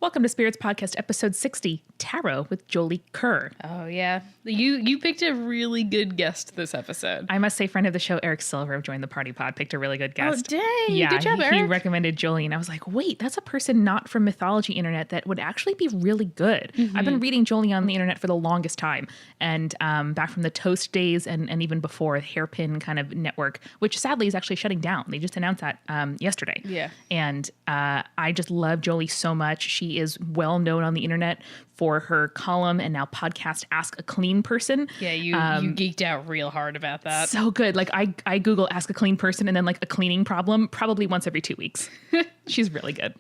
Welcome to Spirits Podcast, episode 60, Tarot with Jolie Kerr. Oh, yeah. You picked a really good guest this episode. I must say, friend of the show, Eric Silver of Join the Party Pod, picked a really good guest. Oh, dang. Yeah, good job, Eric. He recommended Jolie, and I was like, wait, that's a person not from mythology internet that would actually be really good. Mm-hmm. I've been reading Jolie on the internet for the longest time, and back from the Toast days and even before, the Hairpin kind of network, which sadly is actually shutting down. They just announced that yesterday. Yeah. And I just love Jolie so much. She is well known on the internet for her column and now podcast Ask a Clean Person. Yeah, you geeked out real hard about that. So good. Like I Google Ask a Clean Person and then like a cleaning problem probably once every 2 weeks. She's really good.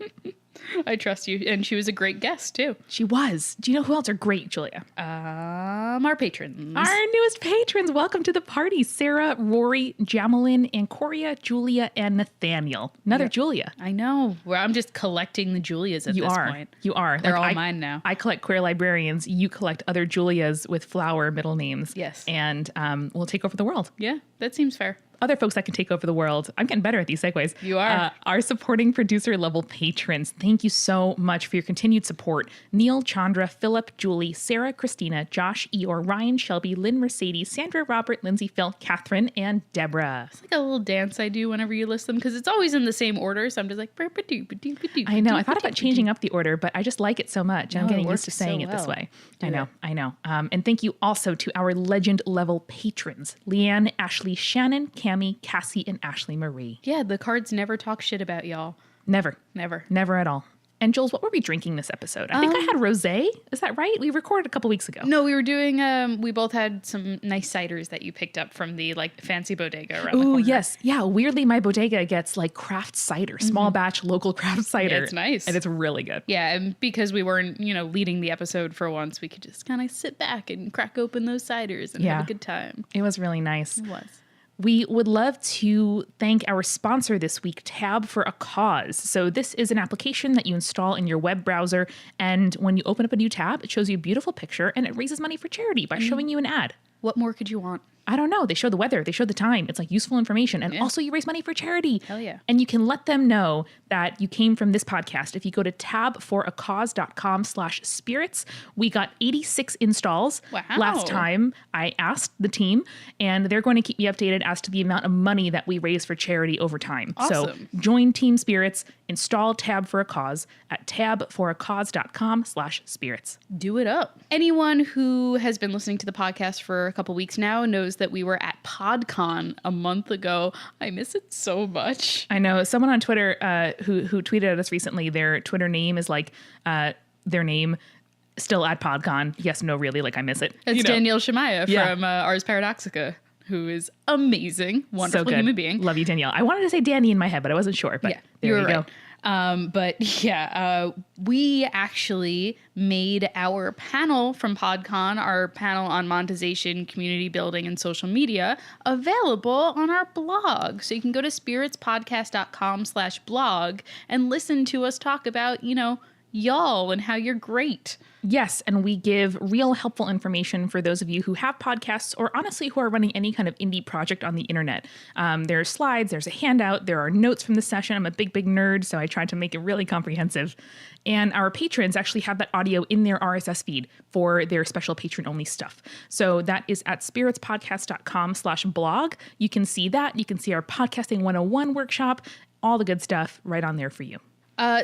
I trust you. And she was a great guest too. She was. Do you know who else are great, Julia? Our patrons. Our newest patrons. Welcome to the party. Sarah, Rory, Jamelin, Ancoria, Julia, and Nathaniel. Another Julia. I know. Well, I'm just collecting the Julias at this point. You are. They're all mine now. I collect queer librarians. You collect other Julias with flower middle names. Yes. And we'll take over the world. Yeah, that seems fair. Other folks that can take over the world. I'm getting better at these segues. You are. Our supporting producer level patrons. Thank you so much for your continued support. Neil, Chandra, Philip, Julie, Sarah, Christina, Josh, Eeyore, Ryan, Shelby, Lynn, Mercedes, Sandra, Robert, Lindsay, Phil, Catherine, and Deborah. It's like a little dance I do whenever you list them because it's always in the same order. So I'm just like, I know. I thought about changing up the order, but I just like it so much. And I'm getting used to saying it this way. I know. And thank you also to our legend level patrons. Leanne, Ashley, Shannon, Cammie, Cassie, and Ashley Marie. Yeah, the cards never talk shit about y'all. Never at all. And Jules, what were we drinking this episode? I think I had rosé. Is that right? We recorded a couple weeks ago. No, we were doing, we both had some nice ciders that you picked up from the like fancy bodega around the corner. Yes. Yeah. Weirdly, my bodega gets like craft cider, small batch local craft cider. Yeah, it's nice. And it's really good. Yeah. And because we weren't, leading the episode for once, we could just kind of sit back and crack open those ciders and have a good time. It was really nice. It was. We would love to thank our sponsor this week, Tab for a Cause. So this is an application that you install in your web browser. And when you open up a new tab, it shows you a beautiful picture and it raises money for charity by showing you an ad. What more could you want? I don't know. They show the weather. They show the time. It's like useful information. And also you raise money for charity. Hell yeah. And you can let them know that you came from this podcast. If you go to tabforacause.com/spirits, we got 86 installs last time I asked the team, and they're going to keep me updated as to the amount of money that we raise for charity over time. Awesome. So join Team Spirits, install Tab for a Cause at tabforacause.com/spirits. Do it up. Anyone who has been listening to the podcast for a couple weeks now knows that we were at PodCon a month ago. I miss it so much. I know. Someone on Twitter who tweeted at us recently, their Twitter name is like their name still at PodCon. Yes, no, really, like I miss it. It's Danielle Shemaiah from Ars Paradoxica, who is amazing, wonderful human being. Love you, Danielle. I wanted to say Danny in my head, but I wasn't sure. But there you go. We actually made our panel from PodCon, our panel on monetization, community building, and social media, available on our blog. So you can go to spiritspodcast.com/blog and listen to us talk about, y'all and how you're great. Yes, and we give real helpful information for those of you who have podcasts or honestly who are running any kind of indie project on the internet. There are slides, there's a handout, there are notes from the session. I'm a big nerd, so I tried to make it really comprehensive. And our patrons actually have that audio in their RSS feed for their special patron-only stuff. So that is at spiritspodcast.com/blog. You can see that. You can see our Podcasting 101 workshop, all the good stuff right on there for you.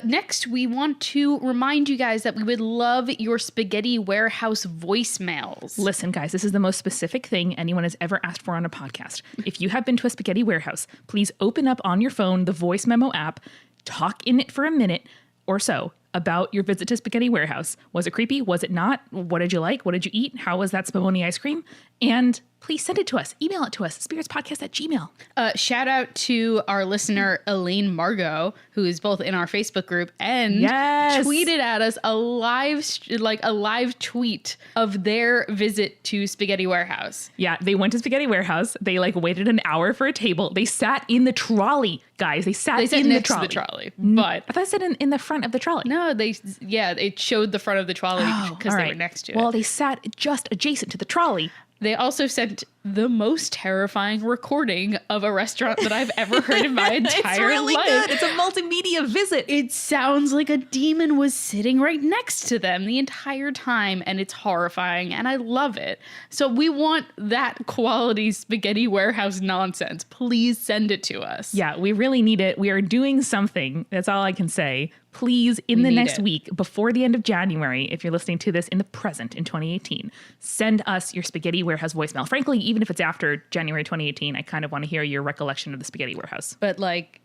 Next, we want to remind you guys that we would love your Spaghetti Warehouse voicemails. Listen, guys, this is the most specific thing anyone has ever asked for on a podcast. If you have been to a Spaghetti Warehouse, please open up on your phone the voice memo app, talk in it for a minute or so about your visit to Spaghetti Warehouse. Was it creepy? Was it not? What did you like? What did you eat? How was that spumoni ice cream? And please send it to us. Email it to us, spiritspodcast@gmail.com. Shout out to our listener, Elaine Margot, who is both in our Facebook group and tweeted at us a live tweet of their visit to Spaghetti Warehouse. Yeah, they went to Spaghetti Warehouse. They waited an hour for a table. They sat in the trolley, guys. They sat in next to the trolley. But I thought it said in the front of the trolley. No, it showed the front of the trolley because they were next to it. Well, they sat just adjacent to the trolley. They also sent the most terrifying recording of a restaurant that I've ever heard in my entire really life. Good. It's a multimedia visit. It sounds like a demon was sitting right next to them the entire time, and it's horrifying, and I love it. So we want that quality spaghetti warehouse nonsense. Please send it to us. Yeah, we really need it. We are doing something. That's all I can say. Please, in the next week, before the end of January, if you're listening to this in the present in 2018, send us your Spaghetti Warehouse voicemail. Frankly, even if it's after January 2018, I kind of want to hear your recollection of the Spaghetti Warehouse. But like,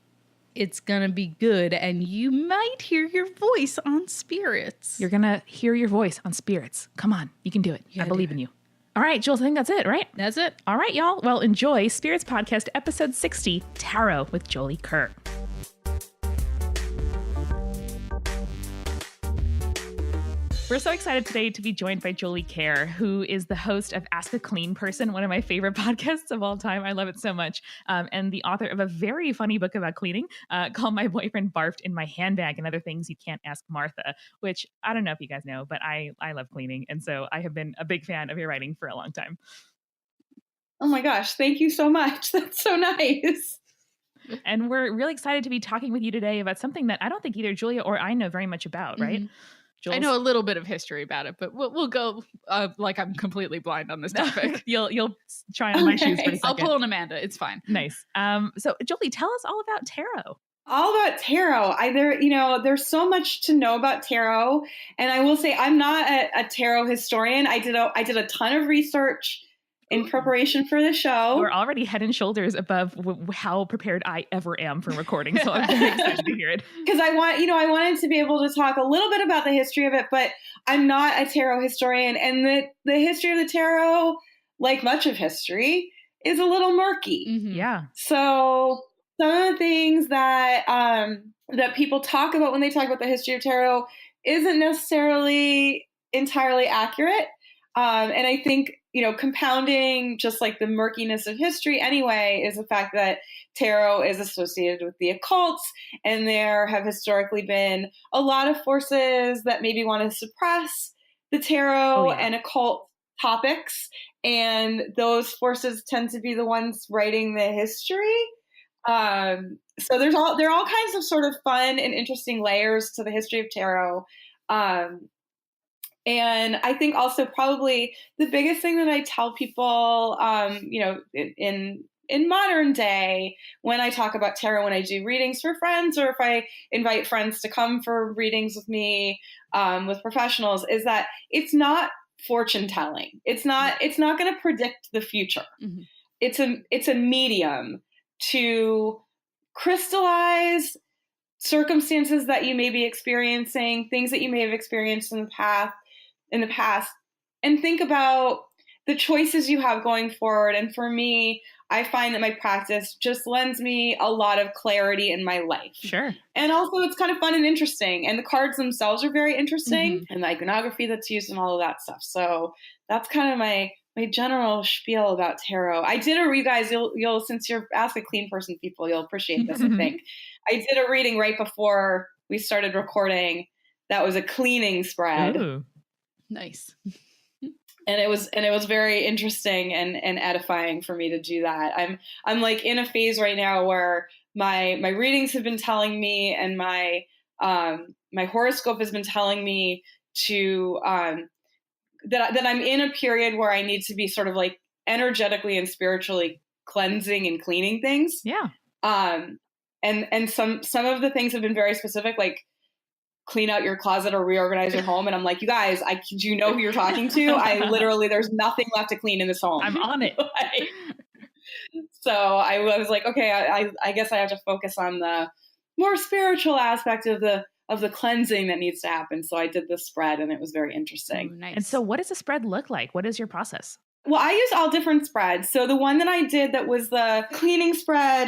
it's going to be good, and you might hear your voice on Spirits. You're going to hear your voice on Spirits. Come on, you can do it. I believe in you. All right, Jules, I think that's it, right? That's it. All right, y'all. Well, enjoy Spirits Podcast, episode 60, Tarot with Jolie Kerr. We're so excited today to be joined by Jolie Kerr, who is the host of Ask a Clean Person, one of my favorite podcasts of all time. I love it so much. And the author of a very funny book about cleaning called My Boyfriend Barfed in My Handbag and Other Things You Can't Ask Martha, which I don't know if you guys know, but I love cleaning. And so I have been a big fan of your writing for a long time. Oh my gosh, thank you so much. That's so nice. And we're really excited to be talking with you today about something that I don't think either Julia or I know very much about, right? Mm-hmm. Jules? I know a little bit of history about it, but we'll go like I'm completely blind on this topic. You'll try on my shoes for a second. I'll pull an Amanda. It's fine. Nice. So Jolie, tell us all about tarot. All about tarot. There's so much to know about tarot, and I will say I'm not a tarot historian. I did a ton of research in preparation for the show. We're already head and shoulders above how prepared I ever am for recording, so I'm very excited to hear it. Because I wanted to be able to talk a little bit about the history of it, but I'm not a tarot historian, and the history of the tarot, like much of history, is a little murky. Mm-hmm. Yeah. So some of the things that that people talk about when they talk about the history of tarot isn't necessarily entirely accurate. And I think, compounding just like the murkiness of history anyway is the fact that tarot is associated with the occult, and there have historically been a lot of forces that maybe want to suppress the tarot and occult topics. And those forces tend to be the ones writing the history. So there are all kinds of sort of fun and interesting layers to the history of tarot. And I think also probably the biggest thing that I tell people, in modern day, when I talk about tarot, when I do readings for friends, or if I invite friends to come for readings with me, with professionals, is that it's not fortune telling. It's not going to predict the future. Mm-hmm. It's a medium to crystallize circumstances that you may be experiencing, things that you may have experienced in the past, and think about the choices you have going forward. And for me, I find that my practice just lends me a lot of clarity in my life. Sure. And also it's kind of fun and interesting. And the cards themselves are very interesting, and the iconography that's used and all of that stuff. So that's kind of my general spiel about tarot. I did you guys, you'll since you're Ask a Clean Person people, you'll appreciate this, I think. I did a reading right before we started recording. That was a cleaning spread. Ooh. Nice. And it was very interesting and edifying for me to do that. I'm like in a phase right now where my readings have been telling me, and my horoscope has been telling me to that I'm in a period where I need to be sort of like energetically and spiritually cleansing and cleaning things. Yeah. And some of the things have been very specific, like clean out your closet or reorganize your home. And I'm like, you guys, do you know who you're talking to? I literally, there's nothing left to clean in this home. I'm on it. So I was like, okay, I guess I have to focus on the more spiritual aspect of the cleansing that needs to happen. So I did this spread, and it was very interesting. Ooh, nice. And so what does a spread look like? What is your process? Well, I use all different spreads. So the one that I did that was the cleaning spread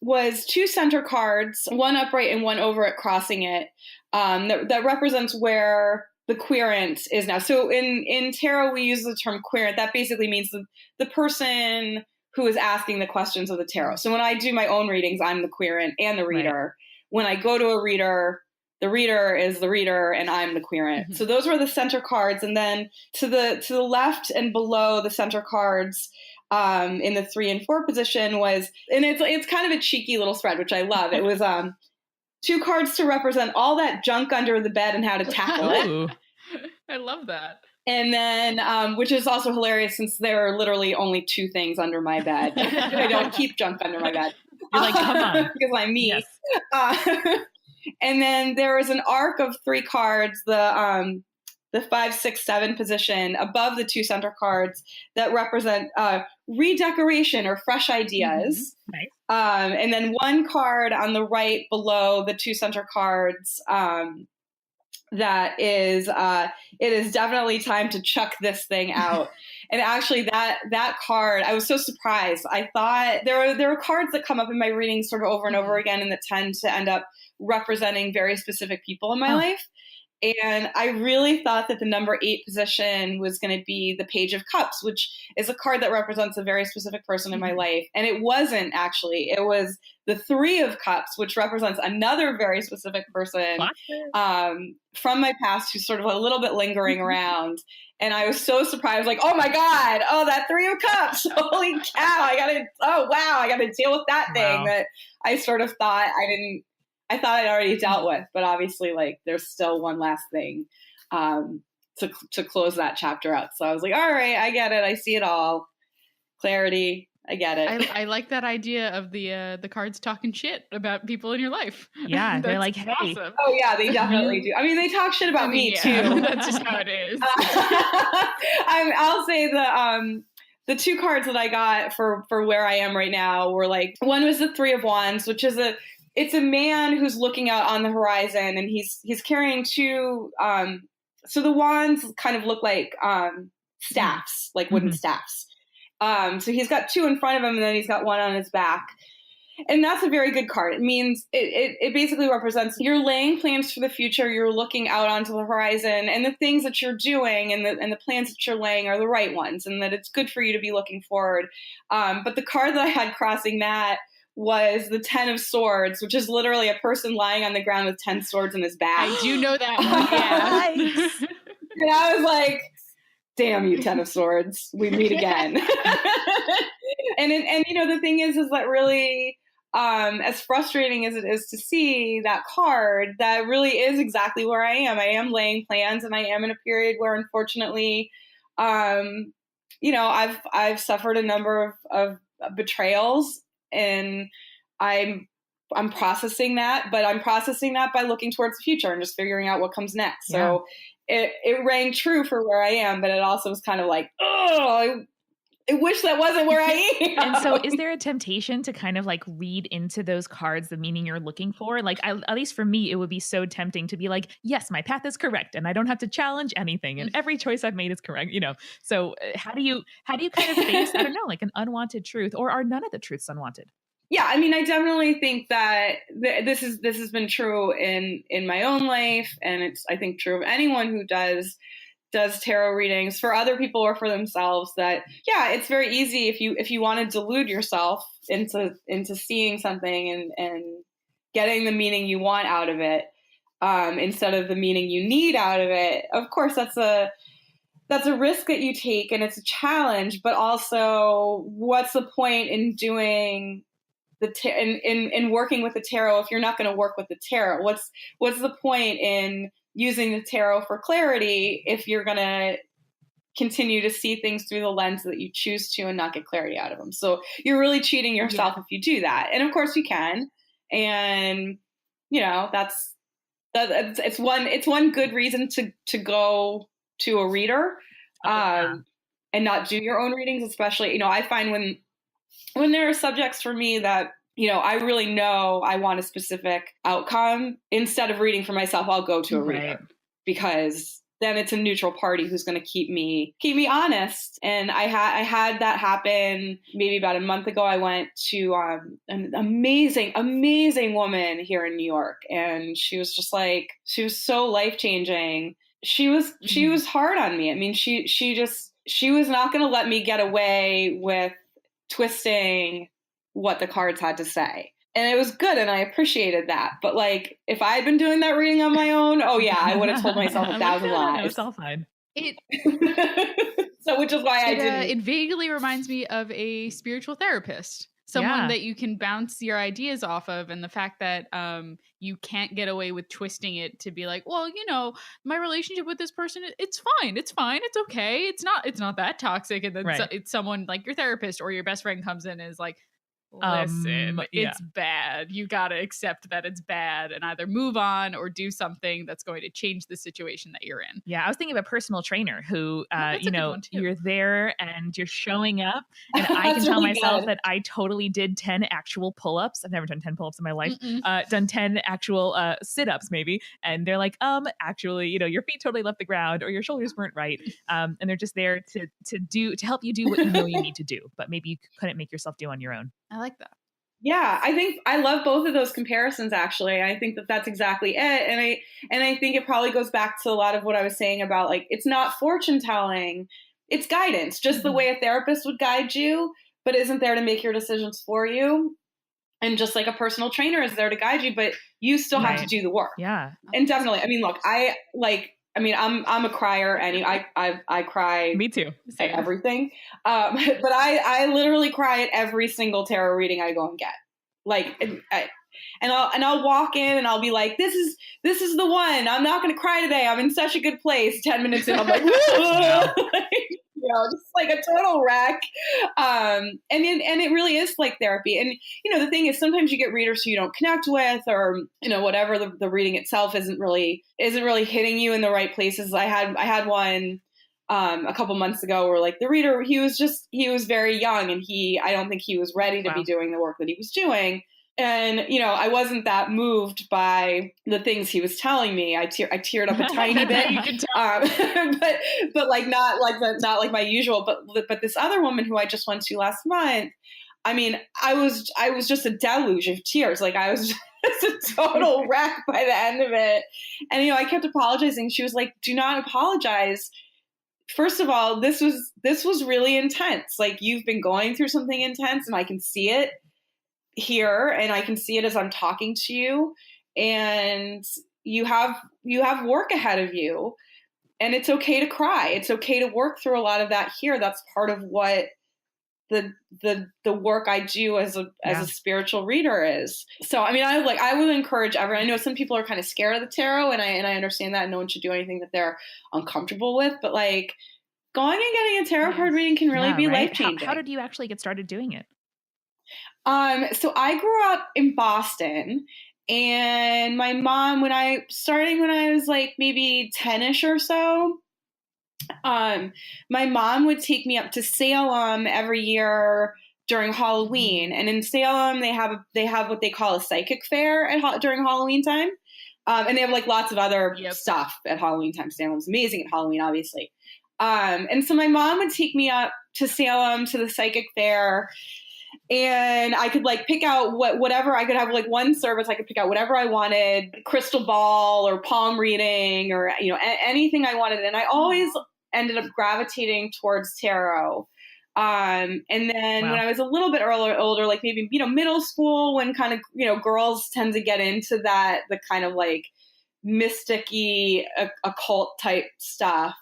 was 2 center cards, one upright and one over it, crossing it. That represents where the querent is now. So in tarot, we use the term querent. That basically means the person who is asking the questions of the tarot. So when I do my own readings, I'm the querent and the reader. Right. When I go to a reader, the reader is the reader and I'm the querent. So those were the center cards. And then to the left and below the center cards, in the 3 and 4 position was, and it's kind of a cheeky little spread, which I love. It was 2 cards to represent all that junk under the bed and how to tackle it. I love that. And then, which is also hilarious since there are literally only 2 things under my bed. I don't keep junk under my bed. You're like, come on. Because I'm me. Yes. And then there is an arc of 3 cards, the 5, 6, 7 position above the 2 center cards that represent redecoration or fresh ideas. Nice. And then 1 card on the right below the 2 center cards that is, it is definitely time to chuck this thing out. And actually that card, I was so surprised. I thought there are cards that come up in my readings sort of over and over again and that tend to end up representing very specific people in my life. And I really thought that the number 8 position was going to be the Page of Cups, which is a card that represents a very specific person in my life. And it wasn't actually. It was the 3 of Cups, which represents another very specific person from my past who's sort of a little bit lingering around. And I was so surprised, like, oh my God, that 3 of Cups. Holy cow, I got to deal with that thing that I sort of thought I thought I'd already dealt with, but obviously, like, there's still one last thing to close that chapter out. So I was like, all right, I get it. I see it all. Clarity. I get it. I like that idea of the cards talking shit about people in your life. Yeah, they're like, hey. Awesome. Oh yeah, they definitely do. I mean, they talk shit about me too. That's just how it is. I'll say the 2 cards that I got for where I am right now were like, one was the 3 of Wands, which is it's a man who's looking out on the horizon and he's carrying 2, so the wands kind of look like staffs, like wooden staffs. So he's got 2 in front of him and then he's got 1 on his back. And that's a very good card. It means it basically represents you're laying plans for the future. You're looking out onto the horizon and the things that you're doing and the plans that you're laying are the right ones and that it's good for you to be looking forward. But the card that I had crossing that was the 10 of Swords, which is literally a person lying on the ground with 10 swords in his back. I do know that one. Yeah. Nice. And I was like, damn you, 10 of Swords. We meet again. and the thing is that really, as frustrating as it is to see that card, that really is exactly where I am. I am laying plans and I am in a period where unfortunately, I've suffered a number of betrayals. And I'm processing that, but I'm processing that by looking towards the future and just figuring out what comes next. Yeah. So it rang true for where I am, but it also was kind of like, oh, I wish that wasn't where I am. And so is there a temptation to kind of like read into those cards the meaning you're looking for? Like, at least for me, it would be so tempting to be like, yes, my path is correct and I don't have to challenge anything and every choice I've made is correct, So how do you kind of face, I don't know, like an unwanted truth, or are none of the truths unwanted? Yeah, I mean, I definitely think that this has been true in my own life, and it's, I think, true of anyone who does tarot readings for other people or for themselves. That it's very easy if you want to delude yourself into seeing something and getting the meaning you want out of it instead of the meaning you need out of it. Of course, that's a risk that you take, and it's a challenge. But also, what's the point in doing in working with the tarot if you're not going to work with the tarot? What's the point in using the tarot for clarity if you're going to continue to see things through the lens that you choose to and not get clarity out of them? So you're really cheating yourself if you do that. And of course you can. And it's one good reason to go to a reader and not do your own readings, especially, I find when there are subjects for me that, I really know I want a specific outcome, instead of reading for myself, I'll go to a reader because then it's a neutral party who's going to keep me honest. And I had that happen maybe about a month ago. I went to an amazing woman here in New York, and she was so life-changing. She was hard on me. I mean, she was not going to let me get away with twisting what the cards had to say. And it was good, and I appreciated that. But like, if I had been doing that reading on my own, oh yeah, I would have told myself 1,000 lies. No, it's all fine. So, which is why I didn't. It vaguely reminds me of a spiritual therapist, someone that you can bounce your ideas off of, and the fact that you can't get away with twisting it to be like, well, you know, my relationship with this person, it's fine, it's okay, it's not that toxic, and then it's someone like your therapist or your best friend comes in and is like, listen, it's bad. You got to accept that it's bad and either move on or do something that's going to change the situation that you're in. Yeah, I was thinking of a personal trainer who, you know, you're there and you're showing up, and I can tell myself that I totally did 10 actual pull-ups. I've never done 10 pull-ups in my life. Done 10 actual sit-ups maybe. And they're like, actually, you know, your feet totally left the ground or your shoulders weren't right. And they're just there to help you do what you know you need to do, but maybe you couldn't make yourself do on your own. I like that. Yeah, I think I love both of those comparisons, actually. I think that that's exactly it. And I think it probably goes back to a lot of what I was saying about, like, it's not fortune telling, it's guidance, just the way a therapist would guide you, but isn't there to make your decisions for you. And just like a personal trainer is there to guide you, but you still have to do the work. Yeah. And definitely, I mean, look, I'm a crier, and I cry. Me too. At everything. But I literally cry at every single tarot reading I go and get. Like, and I'll walk in and I'll be like, this is the one. I'm not going to cry today. I'm in such a good place. 10 minutes in, I'm like, you know, just like a total wreck. And it really is like therapy. And, you know, the thing is, sometimes you get readers who you don't connect with, or, you know, whatever, the reading itself isn't really hitting you in the right places. I had one a couple months ago where, like, the reader, he was very young, and I don't think he was ready to be doing the work that he was doing. And, you know, I wasn't that moved by the things he was telling me. I teared up a tiny bit, but like not like my usual. But this other woman who I just went to last month, I mean, I was just a deluge of tears. Like, I was just a total wreck by the end of it. And, you know, I kept apologizing. She was like, "Do not apologize. First of all, this was really intense. Like, you've been going through something intense, and I can see it here, and I can see it as I'm talking to you, and you have work ahead of you, and it's okay to cry. It's okay to work through a lot of that here. That's part of what the work I do as a spiritual reader is." So, I mean, I would encourage everyone. I know some people are kind of scared of the tarot, and I understand that no one should do anything that they're uncomfortable with, but like, going and getting a tarot card reading can really be life-changing. How did you actually get started doing it? So I grew up in Boston, and my mom, when I was like maybe 10-ish or so, my mom would take me up to Salem every year during Halloween. And in Salem, they have what they call a psychic fair during Halloween time. And they have like lots of other stuff at Halloween time. Salem's amazing at Halloween, obviously. And so my mom would take me up to Salem to the psychic fair, and I could like pick out whatever. I could have like one service. I could pick out whatever I wanted, crystal ball or palm reading, or, you know, anything I wanted. And I always ended up gravitating towards tarot. And then when I was a little bit older, like maybe, you know, middle school, when kind of, you know, girls tend to get into the kind of like mysticky occult type stuff.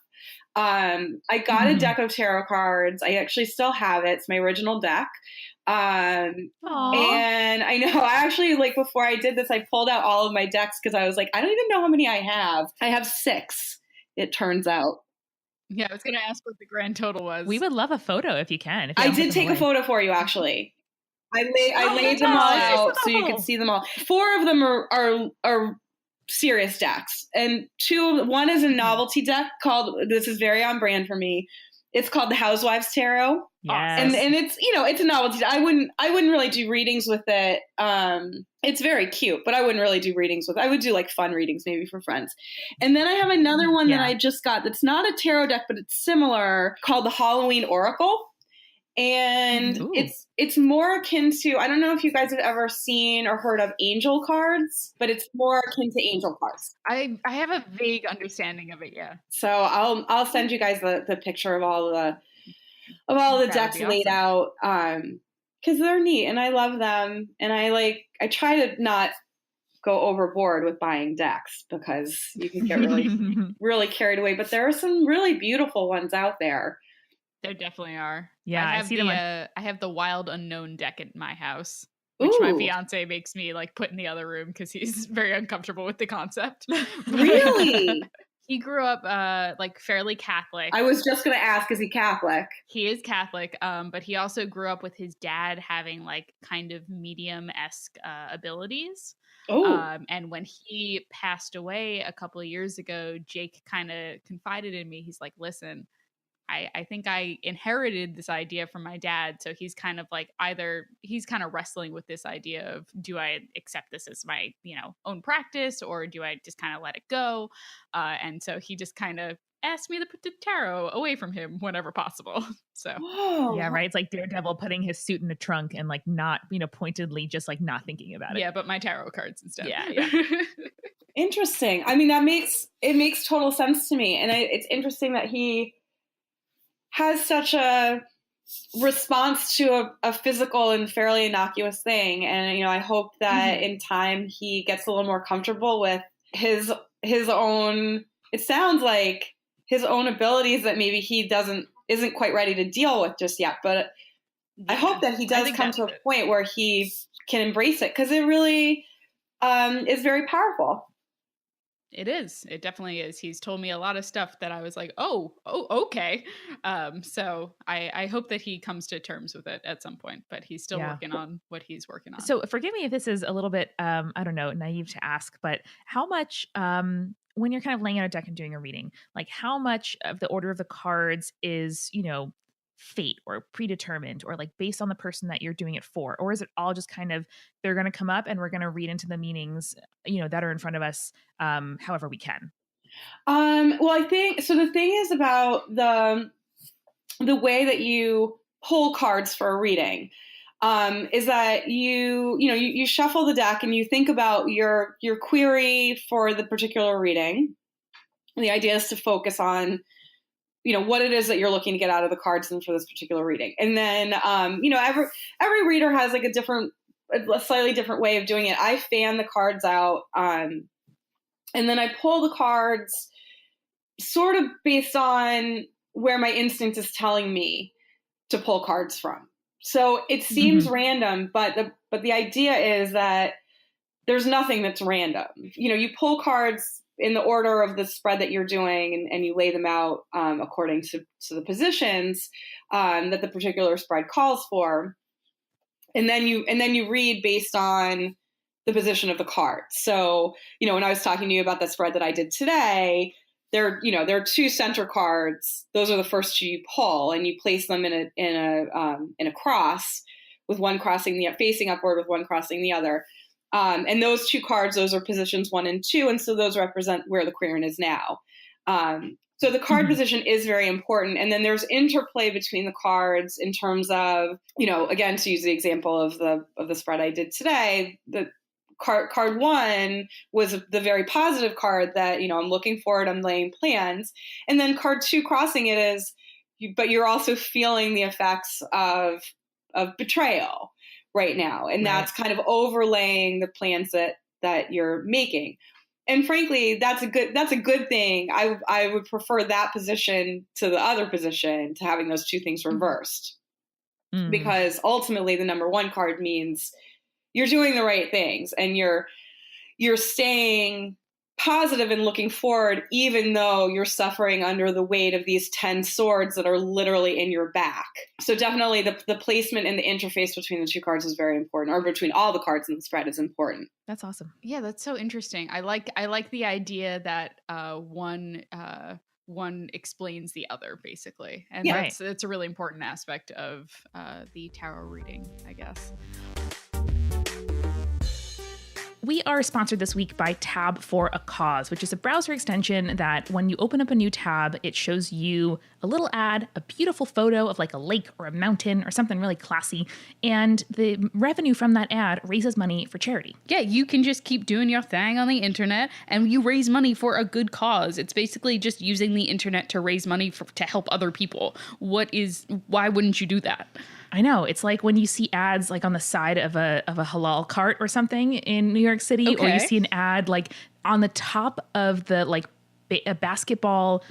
I got a deck of tarot cards. I actually still have it. It's my original deck. And I know, I actually, like, before I did this, I pulled out all of my decks because I was like, I don't even know how many I have. I have 6, it turns out. Yeah, I was going to ask what the grand total was. We would love a photo if you can. If I did take a photo for you, actually. I laid them all out so you can see them all. 4 of them are serious decks, and one is a novelty deck called, this is very on brand for me, it's called the Housewives Tarot. Yes. And it's, you know, it's a novelty. I wouldn't really do readings with it. It's very cute, but I wouldn't really do readings with it. I would do like fun readings maybe for friends. And then I have another one that I just got that's not a tarot deck, but it's similar, called the Halloween Oracle. And it's more akin to, I don't know if you guys have ever seen or heard of angel cards, but it's more akin to angel cards. I have a vague understanding of it, yeah. So I'll send you guys the picture of all the decks laid out. because they're neat and I love them. And I try to not go overboard with buying decks because you can get really, really carried away. But there are some really beautiful ones out there. There definitely are. Yeah, I have the Wild Unknown deck in my house, which Ooh. my fiance makes me like put in the other room because he's very uncomfortable with the concept. Really? He grew up like fairly Catholic. I was just going to ask, is he Catholic? He is Catholic, but he also grew up with his dad having like kind of medium-esque abilities. And when he passed away a couple of years ago, Jake kind of confided in me. He's like, listen, I think I inherited this idea from my dad. So he's kind of like he's kind of wrestling with this idea of, do I accept this as my, own practice, or do I just kind of let it go? And so he just kind of asked me to put the tarot away from him whenever possible. So Whoa. Yeah, right. It's like Daredevil putting his suit in a trunk and like not, pointedly just like not thinking about it. Yeah, but my tarot cards instead. Yeah. Interesting. I mean, it makes total sense to me. And it's interesting that he has such a response to a physical and fairly innocuous thing. And, I hope that in time he gets a little more comfortable with his own, it sounds like his own abilities that maybe he isn't quite ready to deal with just yet. But I hope that he does come to a point where he can embrace it, because it really is very powerful. It is. It definitely is. He's told me a lot of stuff that I was like, oh, okay. So I hope that he comes to terms with it at some point, but he's still working on what he's working on. So forgive me if this is a little bit, I don't know, naive to ask, but how much, when you're kind of laying out a deck and doing a reading, like how much of the order of the cards is, fate or predetermined or like based on the person that you're doing it for? Or is it all just kind of, they're going to come up and we're going to read into the meanings, that are in front of us, however we can? Well, I think, so the thing is about the way that you pull cards for a reading, is that you shuffle the deck and you think about your query for the particular reading. And the idea is to focus on what it is that you're looking to get out of the cards and for this particular reading. And then, every reader has like a slightly different way of doing it. I fan the cards out, and then I pull the cards sort of based on where my instinct is telling me to pull cards from. So it seems random, but the idea is that there's nothing that's random. You pull cards in the order of the spread that you're doing, and you lay them out according to the positions that the particular spread calls for, and then you read based on the position of the card. So when I was talking to you about the spread that I did today, there are two center cards. Those are the first two you pull, and you place them in a cross, with one facing upward, with one crossing the other. And those two cards, those are positions 1 and 2. And so those represent where the querent is now. So the card position is very important. And then there's interplay between the cards in terms of, again, to use the example of the spread I did today, the card 1 was the very positive card that, I'm looking forward, I'm laying plans. And then card 2 crossing it is, but you're also feeling the effects of betrayal right now. And that's kind of overlaying the plans that you're making. And frankly, that's a good thing. I would prefer that position to the other position, to having those two things reversed, because ultimately the number 1 card means you're doing the right things and you're staying positive and looking forward, even though you're suffering under the weight of these 10 swords that are literally in your back. So definitely the placement and the interface between the two cards is very important, or between all the cards in the spread is important. That's awesome. Yeah, that's so interesting. I like the idea that one explains the other, basically. And that's a really important aspect of the tarot reading, I guess. We are sponsored this week by Tab for a Cause, which is a browser extension that when you open up a new tab, it shows you a little ad, a beautiful photo of like a lake or a mountain or something really classy. And the revenue from that ad raises money for charity. Yeah, you can just keep doing your thing on the internet and you raise money for a good cause. It's basically just using the internet to raise money to help other people. Why wouldn't you do that? I know. It's like when you see ads like on the side of a halal cart or something in New York City, or you see an ad like on the top of the like a basketball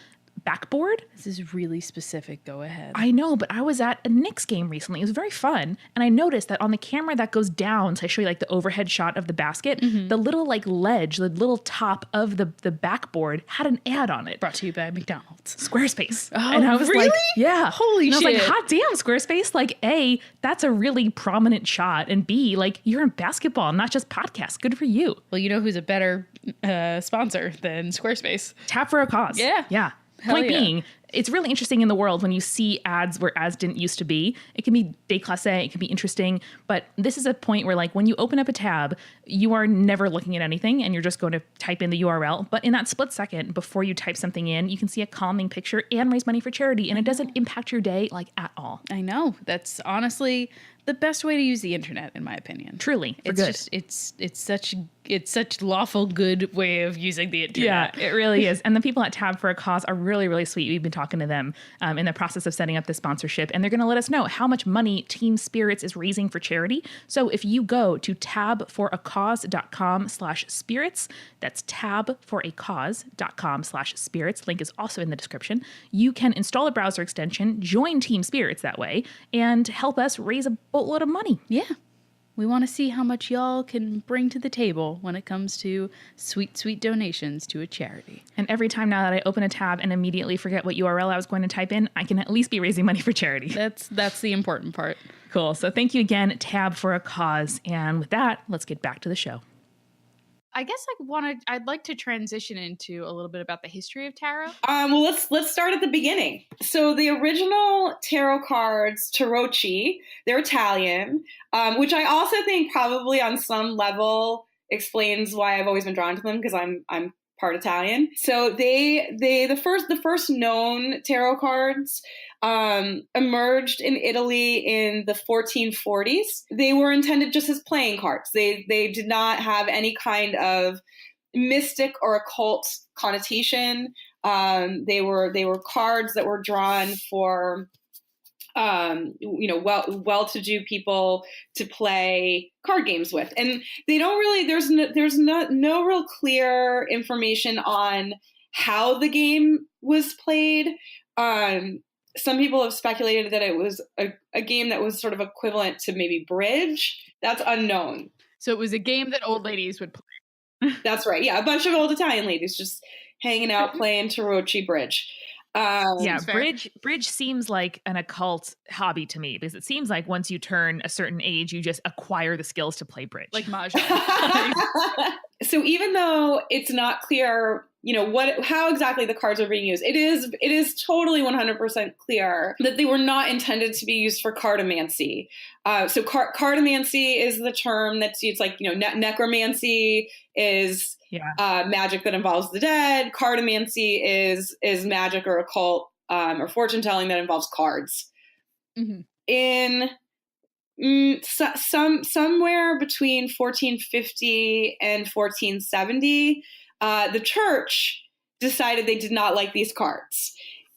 backboard. This is really specific. Go ahead. I know, but I was at a Knicks game recently. It was very fun. And I noticed that on the camera that goes down, so I show you like the overhead shot of the basket, the little like ledge, the little top of the backboard had an ad on it. Brought to you by McDonald's. Squarespace. Oh, and I was really? like, yeah. Holy and shit. I was like, hot damn, Squarespace. Like, A, that's a really prominent shot. And B, like, you're in basketball, not just podcasts. Good for you. Well, you know who's a better sponsor than Squarespace? Tap for a cause. Yeah. Yeah. Hell Point yeah. being, it's really interesting in the world when you see ads where ads didn't used to be. It can be déclassé, it can be interesting, but this is a point where like when you open up a tab, you are never looking at anything and you're just going to type in the URL. But in that split second before you type something in, you can see a calming picture and raise money for charity, and it doesn't impact your day like at all. I know. That's honestly the best way to use the internet, in my opinion. Truly, for It's good. just it's such lawful good way of using the internet. Yeah, it really is. And the people at Tab for a Cause are really, really sweet. We've been talking to them in the process of setting up this sponsorship, and they're going to let us know how much money Team Spirits is raising for charity. So if you go to tabforacause.com/spirits, that's tabforacause.com/spirits. Link is also in the description. You can install a browser extension, join Team Spirits that way, and help us raise a boatload of money. Yeah. We want to see how much y'all can bring to the table when it comes to sweet, sweet donations to a charity. And every time now that I open a tab and immediately forget what URL I was going to type in, I can at least be raising money for charity. That's the important part. Cool. So thank you again, Tab for a Cause. And with that, let's get back to the show. I guess I'd like to transition into a little bit about the history of tarot. Well, let's start at the beginning. So the original tarot cards, Tarocchi, they're Italian, which I also think probably on some level explains why I've always been drawn to them, because I'm part Italian. So the first known tarot cards emerged in Italy in the 1440s. They were intended just as playing cards. They did not have any kind of mystic or occult connotation. They were cards that were drawn for well-to-do people to play card games with, and they don't really. There's no real clear information on how the game was played. Some people have speculated that it was a game that was sort of equivalent to maybe Bridge. That's unknown. So it was a game that old ladies would play. That's right. Yeah, a bunch of old Italian ladies just hanging out playing Tarocchi Bridge. Yeah, bridge seems like an occult hobby to me, because it seems like once you turn a certain age, you just acquire the skills to play bridge. Like Mahjong. So even though it's not clear, how exactly the cards are being used, it is totally 100% clear that they were not intended to be used for cartomancy. So cartomancy is the term that's used, like, necromancy is magic that involves the dead. Cartomancy is magic or occult or fortune telling that involves cards. Mm-hmm. In somewhere between 1450 and 1470, the church decided they did not like these cards,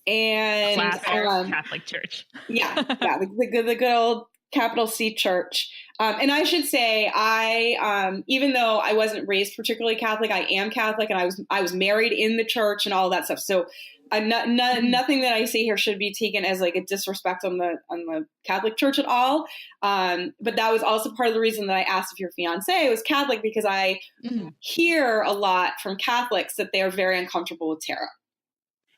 and Catholic Church. the good old capital C Church. And I should say, I even though I wasn't raised particularly Catholic, I am Catholic, and I was married in the church and all of that stuff. So nothing that I say here should be taken as like a disrespect on the Catholic Church at all. But that was also part of the reason that I asked if your fiance was Catholic, because I hear a lot from Catholics that they are very uncomfortable with tarot.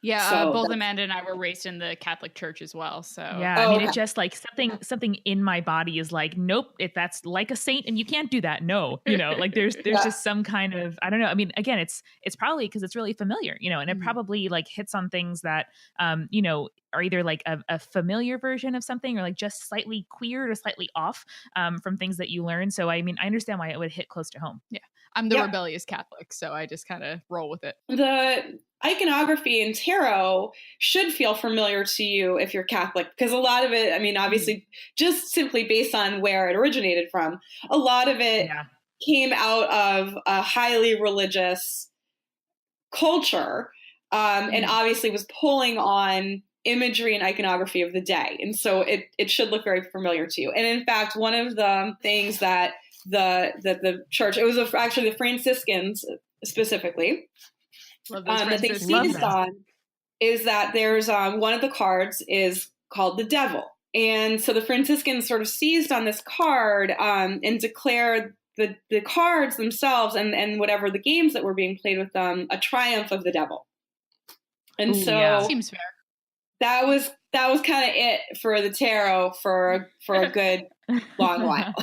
Yeah, both Amanda and I were raised in the Catholic Church as well. So yeah, it just like something in my body is like, nope, if that's like a saint and you can't do that. No, like there's just some kind of, I don't know. I mean, again, it's probably because it's really familiar, and it probably like hits on things that, are either like a familiar version of something or like just slightly queer or slightly off from things that you learn. So, I mean, I understand why it would hit close to home. Yeah. I'm the rebellious Catholic, so I just kind of roll with it. The iconography in tarot should feel familiar to you if you're Catholic, because a lot of it, I mean, obviously, just simply based on where it originated from, a lot of it came out of a highly religious culture, and obviously was pulling on imagery and iconography of the day. And so it should look very familiar to you. And in fact, one of the things that the church, it was actually the Franciscans specifically, that they seized on, is that there's one of the cards is called the devil. And so the Franciscans sort of seized on this card and declared the cards themselves and whatever the games that were being played with them a triumph of the devil. And seems fair. That was kind of it for the tarot for a good long while.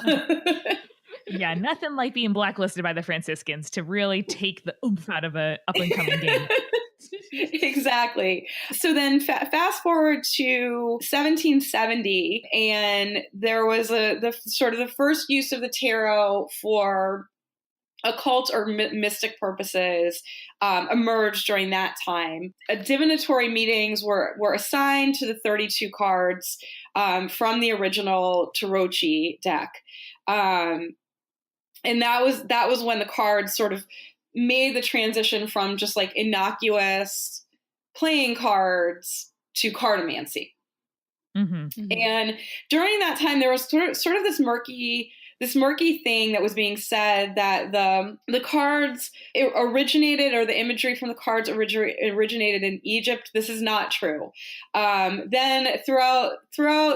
Yeah, nothing like being blacklisted by the Franciscans to really take the oomph out of a up and coming game. Exactly. So then fast forward to 1770, and there was the first use of the tarot for occult or mystic purposes emerged during that time. Divinatory meetings were assigned to the 32 cards from the original Tarot deck. And that was when the cards sort of made the transition from just like innocuous playing cards to cartomancy. Mm-hmm. And during that time, there was sort of this murky thing that was being said that the cards originated, or the imagery from the cards originated in Egypt. This is not true. Then throughout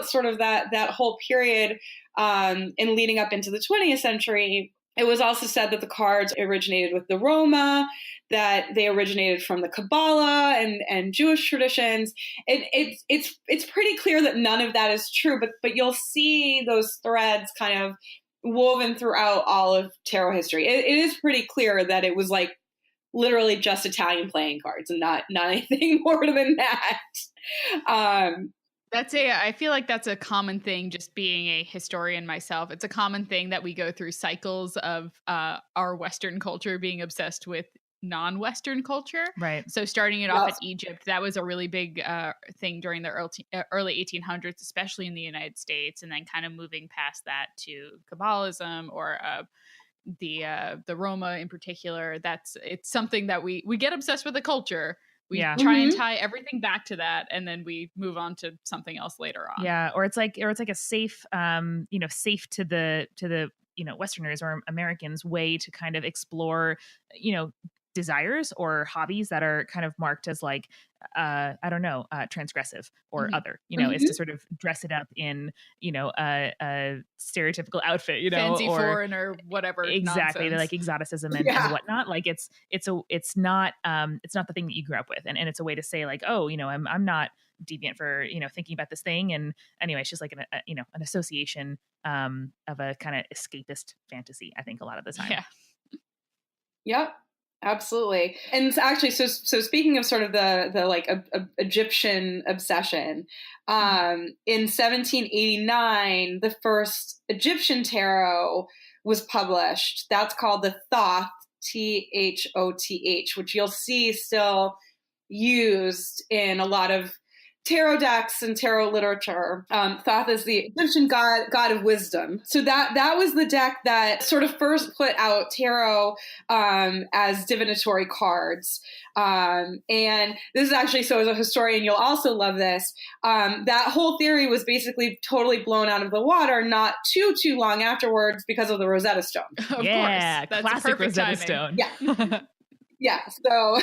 sort of that whole period and leading up into the 20th century, it was also said that the cards originated with the Roma, that they originated from the Kabbalah and Jewish traditions. It's pretty clear that none of that is true, but you'll see those threads kind of woven throughout all of tarot history. It is pretty clear that it was like literally just Italian playing cards and not anything more than that. I feel like that's a common thing, just being a historian myself. It's a common thing that we go through cycles of our Western culture being obsessed with non-Western culture. Right. So starting it off at Egypt, that was a really big thing during the early 1800s, especially in the United States, and then kind of moving past that to Kabbalism or the Roma in particular. It's something that we get obsessed with the culture. We try and tie everything back to that, and then we move on to something else later on. Yeah, or it's like a safe, safe to the Westerners or Americans way to kind of explore, desires or hobbies that are kind of marked as like, transgressive or other, is to sort of dress it up in, a stereotypical outfit, fancy or foreign or whatever. Exactly. Nonsense. Like exoticism and whatnot. Like it's not the thing that you grew up with. And it's a way to say like, oh, I'm not deviant for, thinking about this thing. And anyway, it's just like an association of a kind of escapist fantasy, I think a lot of the time. Yeah. Yep. Absolutely. And actually, so speaking of sort of the like Egyptian obsession, in 1789, the first Egyptian tarot was published. That's called the Thoth, Thoth, which you'll see still used in a lot of tarot decks and tarot literature. Thoth is the Egyptian god of wisdom. So that was the deck that sort of first put out tarot as divinatory cards. And this is actually, so as a historian, you'll also love this. That whole theory was basically totally blown out of the water not too long afterwards because of the Rosetta Stone. Of course. That's classic Rosetta Stone. Yeah. Yeah, so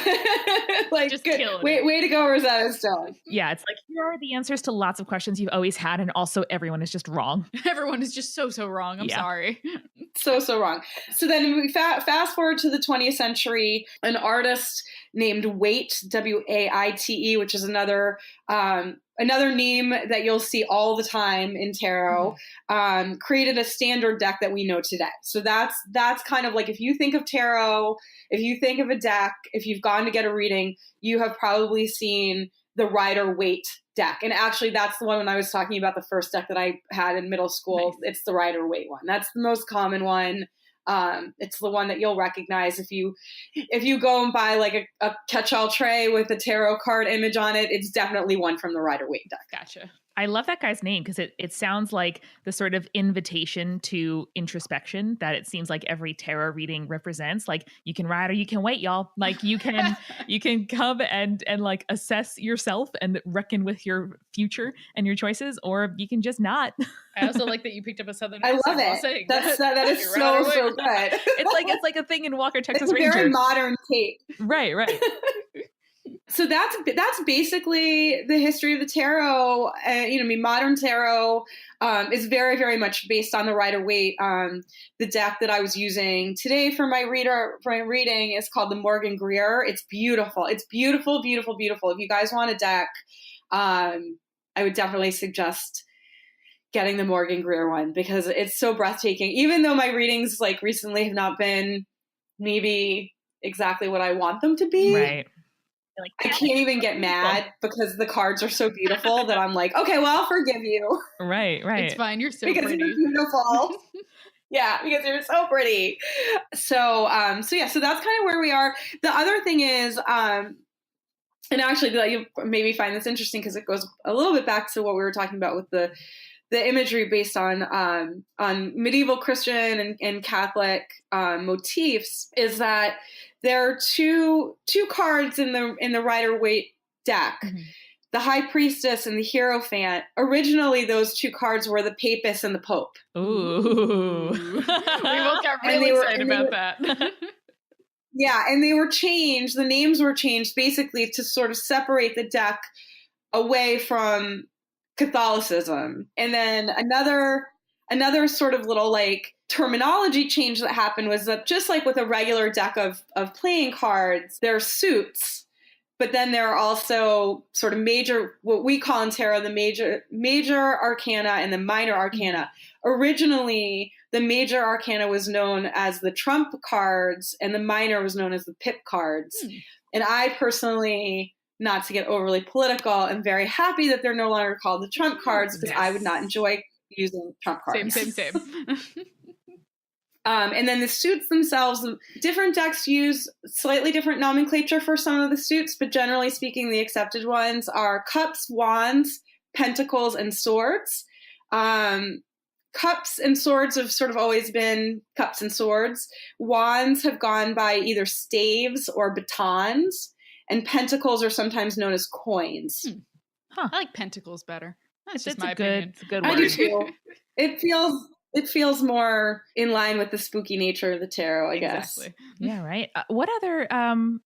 like just good. Way to go, Rosetta Stone. Yeah, it's like here are the answers to lots of questions you've always had, and also everyone is just wrong. Everyone is just so wrong. I'm sorry. So wrong. So then we fast forward to the 20th century. An artist named Waite, Waite, which is another name that you'll see all the time in tarot, created a standard deck that we know today. So that's kind of like, if you think of tarot, if you think of a deck, if you've gone to get a reading, you have probably seen the Rider-Waite deck. And actually that's the one when I was talking about the first deck that I had in middle school. Nice. It's the Rider-Waite one. That's the most common one. It's the one that you'll recognize if you go and buy like a catch-all tray with a tarot card image on it. It's definitely one from the Rider-Waite deck. Gotcha. I love that guy's name because it sounds like the sort of invitation to introspection that it seems like every tarot reading represents. Like you can ride or you can wait, y'all. Like you can come and like assess yourself and reckon with your future and your choices, or you can just not. I also like that you picked up a Southern I accent love while it. saying That is You're so right away. good. It's like a thing in Walker, Texas It's a Ranger. very modern take. Right. So that's basically the history of the tarot. Modern tarot is very, very much based on the Rider-Waite. The deck that I was using today for my reading is called the Morgan Greer. It's beautiful. It's beautiful, beautiful, beautiful. If you guys want a deck, I would definitely suggest getting the Morgan Greer one because it's so breathtaking. Even though my readings like recently have not been maybe exactly what I want them to be. Right. Like, I can't even get mad because the cards are so beautiful that I'm like, okay, well, I'll forgive you. Right. It's fine. You're so because pretty. You're beautiful. Yeah, because you're so pretty. So that's kind of where we are. The other thing is, and actually, you maybe find this interesting because it goes a little bit back to what we were talking about with the imagery based on medieval Christian and Catholic motifs, is that there are two cards in the Rider-Waite deck, the High Priestess and the Hierophant. Originally, those two cards were the Papist and the Pope. Ooh. We both got really excited about that. Yeah, and they were changed. The names were changed basically to sort of separate the deck away from Catholicism. And then another sort of little like terminology change that happened was that just like with a regular deck of playing cards, there are suits, but then there are also sort of major, what we call in tarot, the major arcana and the minor arcana. Originally, the major arcana was known as the trump cards and the minor was known as the pip cards. And I personally, not to get overly political, am very happy that they're no longer called the trump cards because I would not enjoy using trump cards. Same. And then the suits themselves, different decks use slightly different nomenclature for some of the suits, but generally speaking, the accepted ones are cups, wands, pentacles, and swords. Cups and swords have sort of always been cups and swords. Wands have gone by either staves or batons. And pentacles are sometimes known as coins. I like pentacles better. That's just my opinion. It's a good word. I do too. It feels more in line with the spooky nature of the tarot, I guess. Exactly. Yeah, right. What other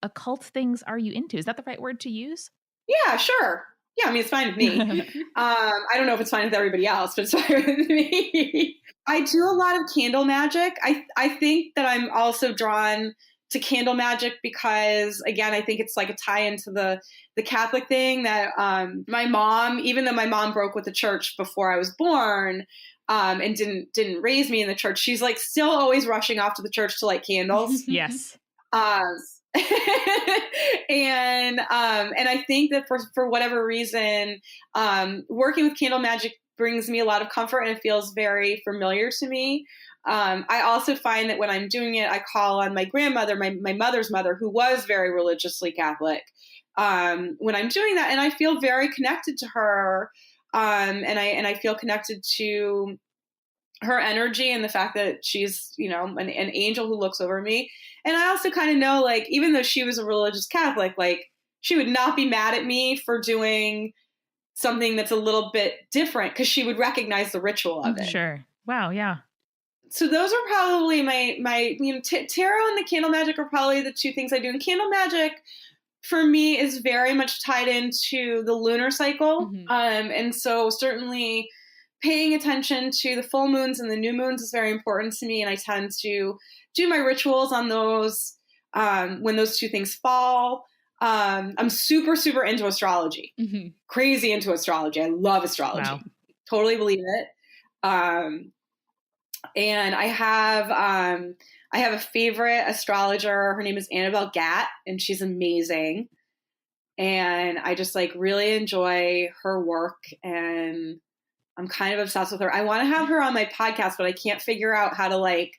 occult things are you into? Is that the right word to use? Yeah, sure. Yeah, I mean, it's fine with me. I don't know if it's fine with everybody else, but it's fine with me. I do a lot of candle magic. I think that I'm also drawn to candle magic because, again, I think it's like a tie into the Catholic thing that my mom, even though my mom broke with the church before I was born and didn't raise me in the church, she's like still always rushing off to the church to light candles. Yes. And I think that for whatever reason, working with candle magic brings me a lot of comfort and it feels very familiar to me. I also find that when I'm doing it, I call on my grandmother, my mother's mother, who was very religiously Catholic, when I'm doing that, and I feel very connected to her, and I feel connected to her energy and the fact that she's, an angel who looks over me. And I also kind of know, like, even though she was a religious Catholic, like, she would not be mad at me for doing something that's a little bit different because she would recognize the ritual of it. Sure. Wow. Yeah. So those are probably my tarot and the candle magic are probably the two things I do. And candle magic for me is very much tied into the lunar cycle. And so certainly paying attention to the full moons and the new moons is very important to me. And I tend to do my rituals on those when those two things fall. I'm super, super into astrology, crazy into astrology. I love astrology. Wow. Totally believe it. And I have a favorite astrologer. Her name is Annabelle Gatt, and she's amazing. And I just like really enjoy her work, and I'm kind of obsessed with her. I want to have her on my podcast, but I can't figure out how to like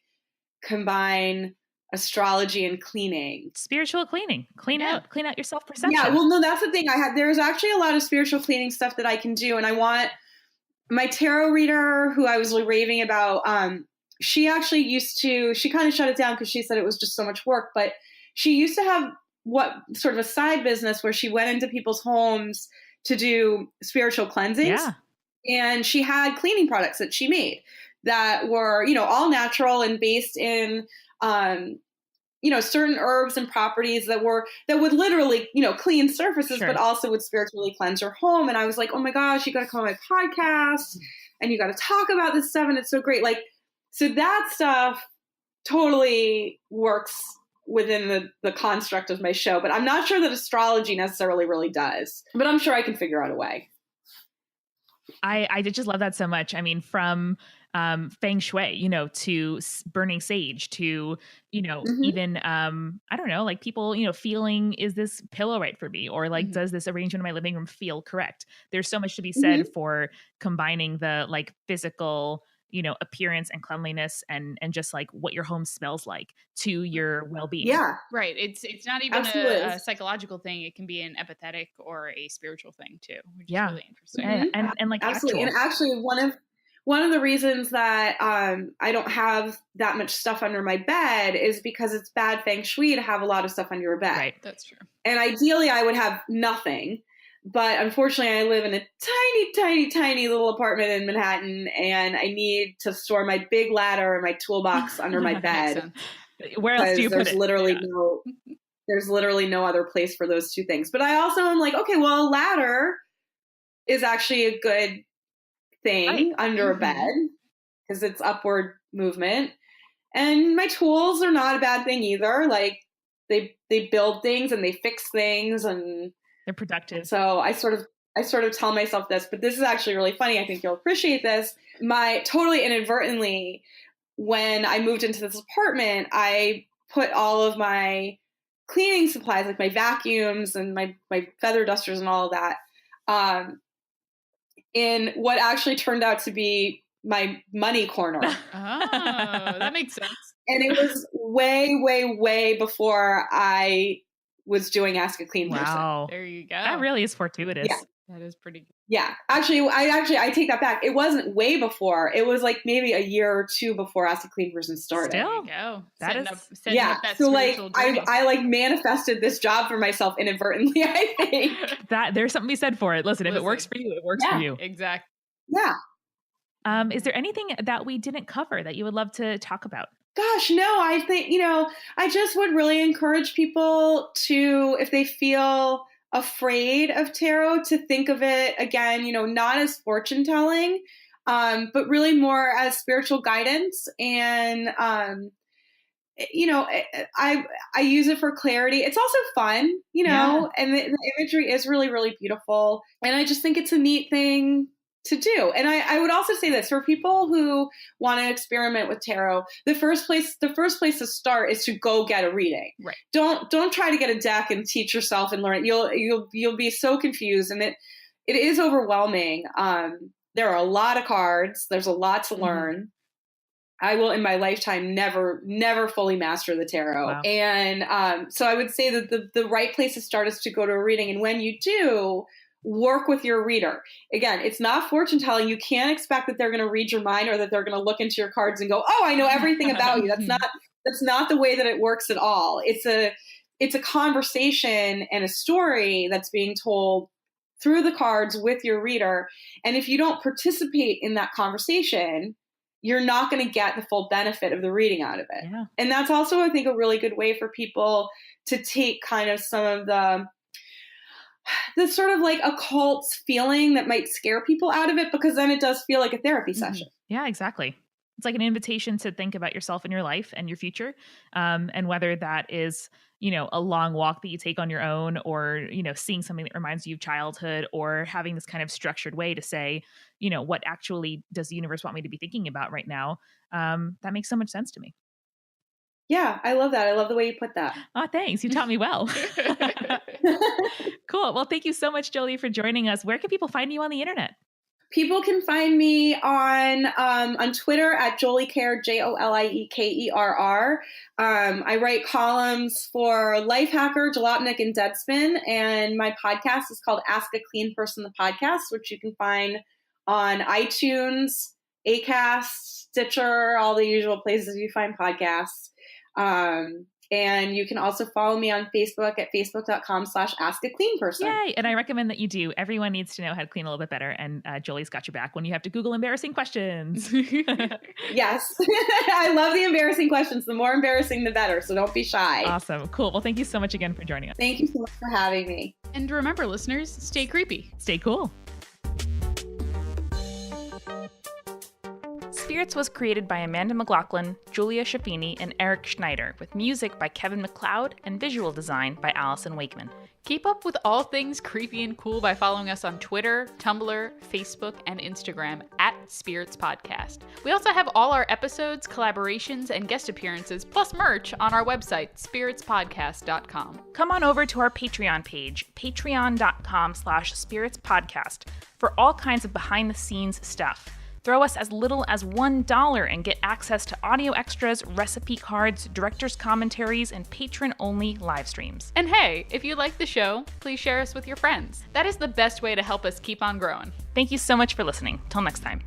combine astrology and cleaning. Spiritual cleaning. Clean out your self-perception. Yeah, well, no, that's the thing. There's actually a lot of spiritual cleaning stuff that I can do. And I want my tarot reader, who I was raving about, she kind of shut it down because she said it was just so much work. But she used to have sort of a side business where she went into people's homes to do spiritual cleansings. Yeah. And she had cleaning products that she made that were, all natural and based in, certain herbs and properties that would literally, clean surfaces, sure, but also would spiritually cleanse your home. And I was like, oh my gosh, you got to come on my podcast and you got to talk about this stuff. And it's so great. Like, so that stuff totally works within the construct of my show, but I'm not sure that astrology necessarily really does, but I'm sure I can figure out a way. I did just love that so much. I mean, from Feng Shui, to burning sage, to, even, I don't know, like people, feeling, is this pillow right for me? Or like, does this arrangement in my living room feel correct? There's so much to be said for combining the like physical, appearance and cleanliness and just like what your home smells like to your well-being. Yeah. Right. It's not even a psychological thing. It can be an empathetic or a spiritual thing too, which is really interesting. And like, absolutely. And actually one of the reasons that I don't have that much stuff under my bed is because it's bad feng shui to have a lot of stuff under your bed. Right. That's true. And ideally I would have nothing. But unfortunately, I live in a tiny, tiny, tiny little apartment in Manhattan, and I need to store my big ladder and my toolbox under my bed. Where else do you put it? There's literally no other place for those two things. But I also am like, okay, well, a ladder is actually a good thing under a bed because it's upward movement. And my tools are not a bad thing either. Like they build things and they fix things and they're productive. So I sort of tell myself this, but this is actually really funny. I think you'll appreciate this. Totally inadvertently, when I moved into this apartment, I put all of my cleaning supplies, like my vacuums and my feather dusters and all of that, in what actually turned out to be my money corner. Oh, that makes sense. And it was way, way, way before I was doing Ask a Clean Person. Wow. There you go. That really is fortuitous. Yeah. That is pretty good. Yeah. Actually, I take that back. It wasn't way before. It was like maybe a year or two before Ask a Clean Person started. There you go. Setting up that so like journey. I like manifested this job for myself inadvertently, I think. That there's something to be said for it. Listen, if it works for you, it works for you. Exactly. Yeah. Is there anything that we didn't cover that you would love to talk about? Gosh, no, I think, I just would really encourage people to, if they feel afraid of tarot, to think of it again, not as fortune telling, but really more as spiritual guidance. And, I use it for clarity. It's also fun, and the imagery is really, really beautiful. And I just think it's a neat thing to do. And I would also say this for people who want to experiment with tarot, the first place to start is to go get a reading. Right. Don't try to get a deck and teach yourself and learn it. You'll be so confused, and it is overwhelming. There are a lot of cards. There's a lot to learn. I will in my lifetime never fully master the tarot. Wow. And so I would say that the right place to start is to go to a reading. And when you do, work with your reader. Again, it's not fortune telling. You can't expect that they're going to read your mind or that they're going to look into your cards and go, "Oh, I know everything about you." That's not the way that it works at all. It's a conversation and a story that's being told through the cards with your reader. And if you don't participate in that conversation, you're not going to get the full benefit of the reading out of it. Yeah. And that's also, I think, a really good way for people to take kind of some of the sort of like occult feeling that might scare people out of it, because then it does feel like a therapy session. Yeah, exactly. It's like an invitation to think about yourself and your life and your future. And whether that is, a long walk that you take on your own, or, seeing something that reminds you of childhood, or having this kind of structured way to say, what actually does the universe want me to be thinking about right now? That makes so much sense to me. Yeah, I love that. I love the way you put that. Oh, thanks. You taught me well. Cool. Well, thank you so much, Jolie, for joining us. Where can people find you on the internet? People can find me on Twitter at Jolie Kerr, JolieKerr. I write columns for Lifehacker, Jalopnik, and Deadspin, and my podcast is called Ask a Clean Person, the podcast, which you can find on iTunes, Acast, Stitcher, all the usual places you find podcasts. And you can also follow me on Facebook at facebook.com/askacleanperson. Yay! And I recommend that you do. Everyone needs to know how to clean a little bit better. And Jolie's got your back when you have to Google embarrassing questions. Yes. I love the embarrassing questions. The more embarrassing, the better. So don't be shy. Awesome. Cool. Well, thank you so much again for joining us. Thank you so much for having me. And remember, listeners, stay creepy. Stay cool. Spirits was created by Amanda McLaughlin, Julia Schaffini, and Eric Schneider, with music by Kevin MacLeod and visual design by Allison Wakeman. Keep up with all things creepy and cool by following us on Twitter, Tumblr, Facebook, and Instagram at Spirits Podcast. We also have all our episodes, collaborations, and guest appearances, plus merch on our website, spiritspodcast.com. Come on over to our Patreon page, patreon.com/spiritspodcast, for all kinds of behind-the-scenes stuff. Throw us as little as $1 and get access to audio extras, recipe cards, director's commentaries, and patron-only live streams. And hey, if you like the show, please share us with your friends. That is the best way to help us keep on growing. Thank you so much for listening. Till next time.